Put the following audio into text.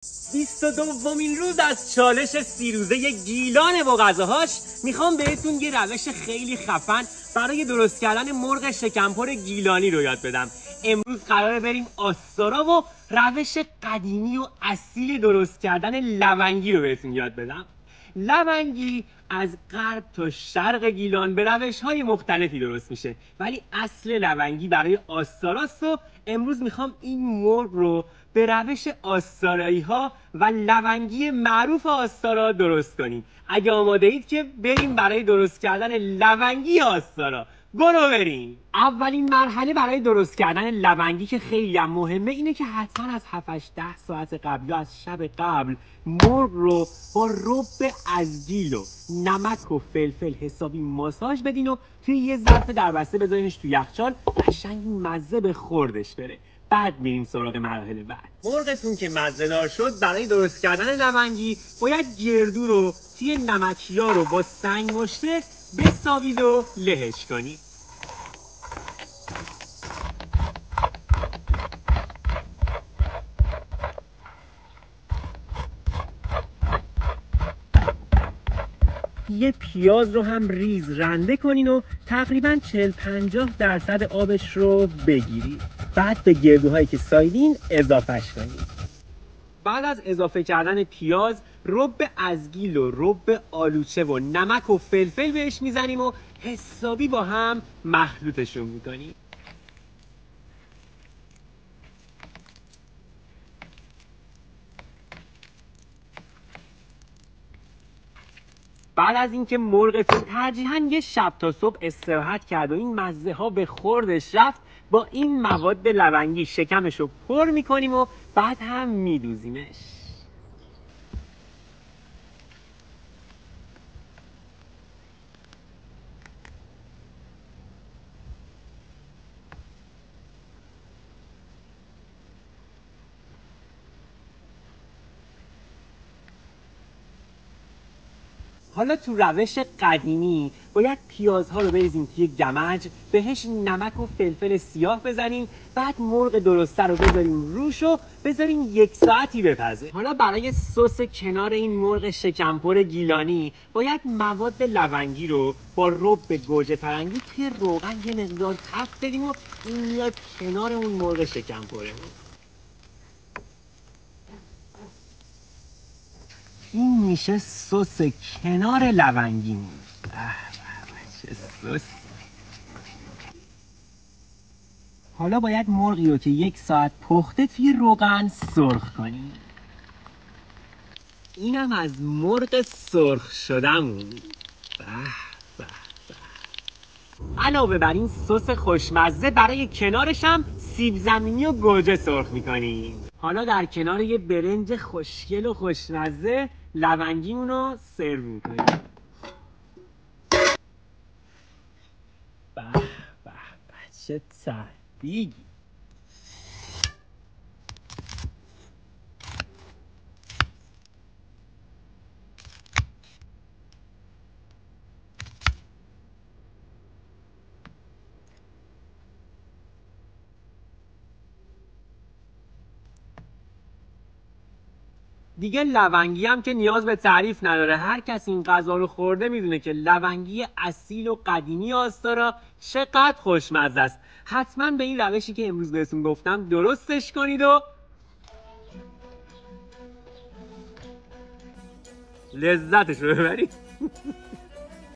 22مین روز از چالش 30 روزه گیلان با غذاهاش میخوام بهتون یه روش خیلی خفن برای درست کردن مرغ شکمپر گیلانی رو یاد بدم. امروز قراره بریم آستارا و روش قدیمی و اصیل درست کردن لونگی رو بهتون یاد بدم. لونگی از غرب تا شرق گیلان به روش‌های مختلفی درست میشه، ولی اصل لونگی برای آستاراست و امروز میخوام این مرغ رو به روش آستارایی ها و لونگی معروف آستارا درست کنیم. اگه آماده اید که بریم برای درست کردن لونگی آستارا. برو بریم. اولین مرحله برای درست کردن لونگی که خیلی هم مهمه اینه که حتما از 7-10 ساعت قبل یا از شب قبل مرغ رو با رب ازگیل و نمک و فلفل حسابی ماساژ بدین و توی یه ظرف دربسته بذارینش تو یخچال قشنگ مزه به خوردش بره. بعد میریم سراغ مرحله بعد. مرغتون که مزه دار شد، برای درست کردن لونگی باید گردو رو توی نمکیار رو با سنگ مشته بسابید و لهش کنید. یه پیاز رو هم ریز رنده کنین و تقریبا 40-50% آبش رو بگیرید. بعد به گردوهایی که ساییدین اضافهش کنید. بعد از اضافه کردن پیاز، رب ازگیل و رب آلوچه و نمک و فلفل بهش میزنیم و حسابی با هم مخلوطشون میکنیم. بعد از اینکه مرغتون ترجیحاً یه شب تا صبح استراحت کرد و این مزه ها به خوردش رفت، با این مواد لونگی شکمش رو پر میکنیم و بعد هم میدوزیمش. حالا تو روش قدیمی باید پیازها رو بریزیم توی گمج، بهش نمک و فلفل سیاه بزنیم، بعد مرغ درسته رو بذاریم روش و بذاریم 1 ساعتی بپزه. حالا برای سس کنار این مرغ شکمپر گیلانی باید مواد لونگی رو با رب گوجه فرنگی توی روغن یه مقدار تفت بدیم و این میاد کنار اون مرغ شکمپرمون. این میشه سس کنار لونگیمون. چه سس. حالا باید مرغی رو که 1 ساعت پخته توی روغن سرخ کنیم. اینم از مرغ سرخ شدهمون. علاوه بر این سس خوشمزه، برای کنارش هم سیب زمینی و گوجه سرخ میکنیم. حالا در کنار یه برنج خوشگل و خوشمزه لونگیمون رو سرو میکنیم. به به چه تهدیگی. دیگه لونگی هم که نیاز به تعریف نداره. هر کسی این غذا رو خورده میدونه که لونگی اصیل و قدیمی آستارا چقدر خوشمزه است. حتما به این روشی که امروز بهتون گفتم درستش کنید و لذتش رو ببرید.